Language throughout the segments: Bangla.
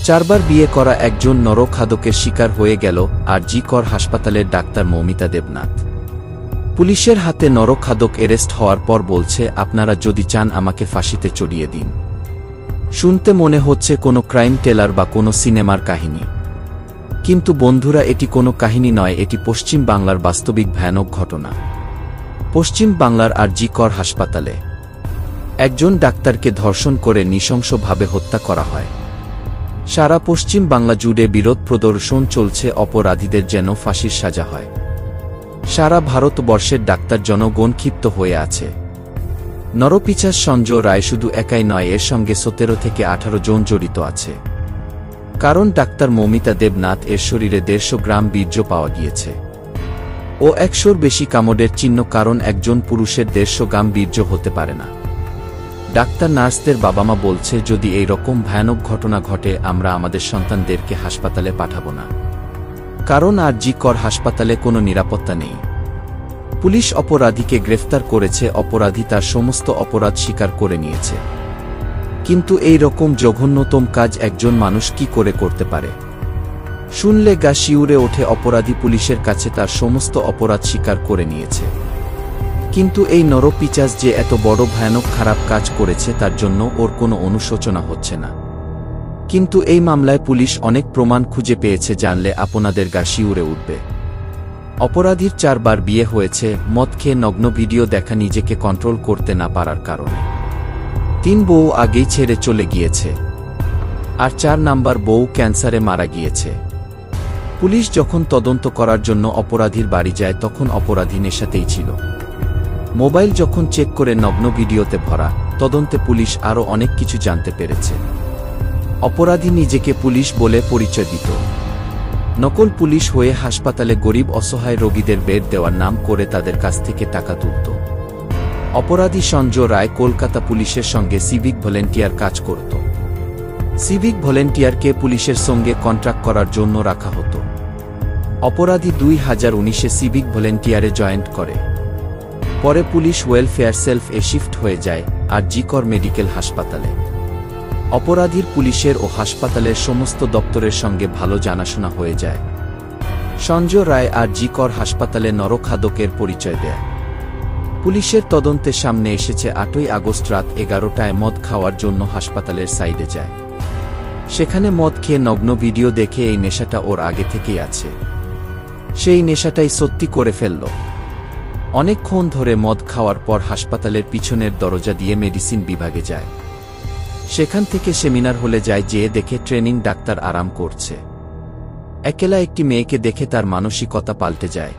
4বার বিয়ে করা একজন নরখাদকের শিকার হয়ে গেল আর.জি. কর হাসপাতালের ডাক্তার মৌমিতা দেবনাথ। পুলিশের হাতে নরখাদক অ্যারেস্ট হওয়ার পর বলছে, আপনারা যদি চান আমাকে ফাঁসিতে চড়িয়ে দিন। শুনতে মনে হচ্ছে কোনো ক্রাইম টেলার বা কোনো সিনেমার কাহিনী, কিন্তু বন্ধুরা এটি কোনো কাহিনী নয়, এটি পশ্চিম বাংলার বাস্তবিক ভয়ানক ঘটনা। পশ্চিম বাংলার আর.জি. কর হাসপাতালে একজন ডাক্তারকে ধর্ষণ করে নৃশংসভাবে হত্যা করা হয়। সারা পশ্চিম বাংলা জুড়ে বিরোধ প্রদর্শন চলছে, অপরাধীদের যেন ফাঁসির সাজা হয়। সারা ভারতবর্ষের ডাক্তার জনগণ ক্ষিপ্ত হয়ে আছে। নরপিশাচ সঞ্জয় রায় শুধু একাই নয়, এর সঙ্গে 17 থেকে 18 জন জড়িত আছে। কারণ ডাক্তার মৌমিতা দেবনাথ এর শরীরে 150 গ্রাম বীর্য পাওয়া গিয়েছে ও 100-র বেশি কামড়ের চিহ্ন, কারণ একজন পুরুষের 150 গ্রাম বীর্য হতে পারে না। ডাক্তার নার্সদের বাবা মা বলছে, যদি এই রকম ভয়ানক ঘটনা ঘটে আমরা আমাদের সন্তানদেরকে হাসপাতালে পাঠাবো না, কারণ আর.জি. কর হাসপাতালে কোনো নিরাপত্তা নেই। পুলিশ অপরাধীকে গ্রেফতার করেছে, অপরাধী তার সমস্ত অপরাধ স্বীকার করে নিয়েছে। কিন্তু এই রকম জঘন্যতম কাজ একজন মানুষ কি করে করতে পারে? শুনলে গা শিউরে ওঠে। অপরাধী পুলিশের কাছে তার সমস্ত অপরাধ স্বীকার করে নিয়েছে, কিন্তু এই নরপিশাচ যে এত বড় ভয়ানক খারাপ কাজ করেছে তার জন্য ওর কোনো অনুশোচনা হচ্ছে না। কিন্তু এই মামলায় পুলিশ অনেক প্রমাণ খুঁজে পেয়েছে, জানলে আপনাদের গা শিউরে উঠবে। অপরাধীর 4বার বিয়ে হয়েছে, মদ খেয়ে নগ্ন ভিডিও দেখা নিজেকে কন্ট্রোল করতে না পারার কারণে 3 বউ আগেই ছেড়ে চলে গিয়েছে, আর 4 নাম্বার বউ ক্যান্সারে মারা গিয়েছে। পুলিশ যখন তদন্ত করার জন্য অপরাধীর বাড়ি যায় তখন অপরাধী নেশাতেই ছিল। মোবাইল যখন চেক করে নগ্ন ভিডিওতে ভরা, তদন্তে পুলিশ আরও অনেক কিছু জানতে পেরেছে। অপরাধী নিজেকে পুলিশ বলে পরিচয় দিত, নকল পুলিশ হয়ে হাসপাতালে গরিব অসহায় রোগীদের বেড দেওয়ার নাম করে তাদের কাছ থেকে টাকা তুলত। অপরাধী সঞ্জয় রায় কলকাতা পুলিশের সঙ্গে সিভিক ভলেন্টিয়ার কাজ করত। সিভিক ভলেন্টিয়ারকে পুলিশের সঙ্গে কন্ট্রাক্ট করার জন্য রাখা হতো। অপরাধী 2019-এ সিভিক ভলেন্টিয়ারে জয়েন্ট করে। পরে পুলিশ ওয়েলফেয়ার সেলফ-এ শিফট হয়ে যায় আর.জি. কর মেডিকেল হাসপাতালে। অপরাধীর পুলিশের ও হাসপাতালের সমস্ত দপ্তরের সঙ্গে ভালো জানাশোনা হয়ে যায়। সঞ্জয় রায় আর.জি. কর হাসপাতালে নরখাদকের পরিচয় দেয়। পুলিশের তদন্তে সামনে এসেছে 8ই আগস্ট রাত 11টায় মদ খাওয়ার জন্য হাসপাতালের সাইডে যায়। সেখানে মদ খেয়ে নগ্ন ভিডিও দেখে এই নেশাটা ওর আগে থেকেই আছে। সেই নেশাটাই সত্যি করে ফেলল। অনেকক্ষণ ধরে মদ খাওয়ার পর হাসপাতালের পিছনের দরজা দিয়ে মেডিসিন বিভাগে যায়। সেখান থেকে সেমিনার হলে যায়, যেয়ে দেখে ট্রেনিং ডাক্তার আরাম করছে। একলা একটি মেয়েকে দেখে তার মানসিকতা পাল্টে যায়।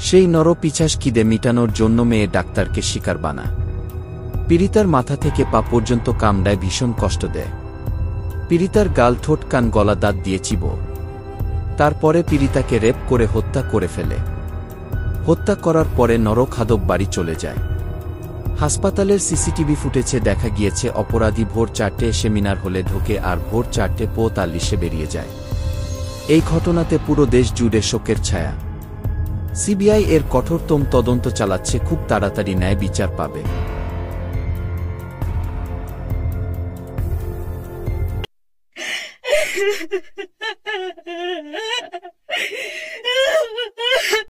সেই নরপিশাচ খিদে মিটানোর জন্য মেয়ে ডাক্তারকে শিকার বানায়। পীড়িতার মাথা থেকে পা পর্যন্ত কামড়ায়, ভীষণ কষ্ট দেয়। পীড়িতার গাল, ঠোঁট, কান, গলা দাঁত দিয়ে চিবো। তারপরে পীড়িতাকে রেপ করে হত্যা করে ফেলে। হত্যা করার পরে নরখাদক বাড়ি চলে যায়। হাসপাতালের সিসিটিভি ফুটেজে দেখা গিয়েছে অপরাধী ভোর 4টে সেমিনার হলে ঢোকে আর ভোর 4:45-এ বেরিয়ে যায়। এই ঘটনাতে পুরো দেশ জুড়ে শোকের ছায়া। সিবিআই এর কঠোরতম তদন্ত চালাচ্ছে, খুব তাড়াতাড়ি ন্যায় বিচার পাবে।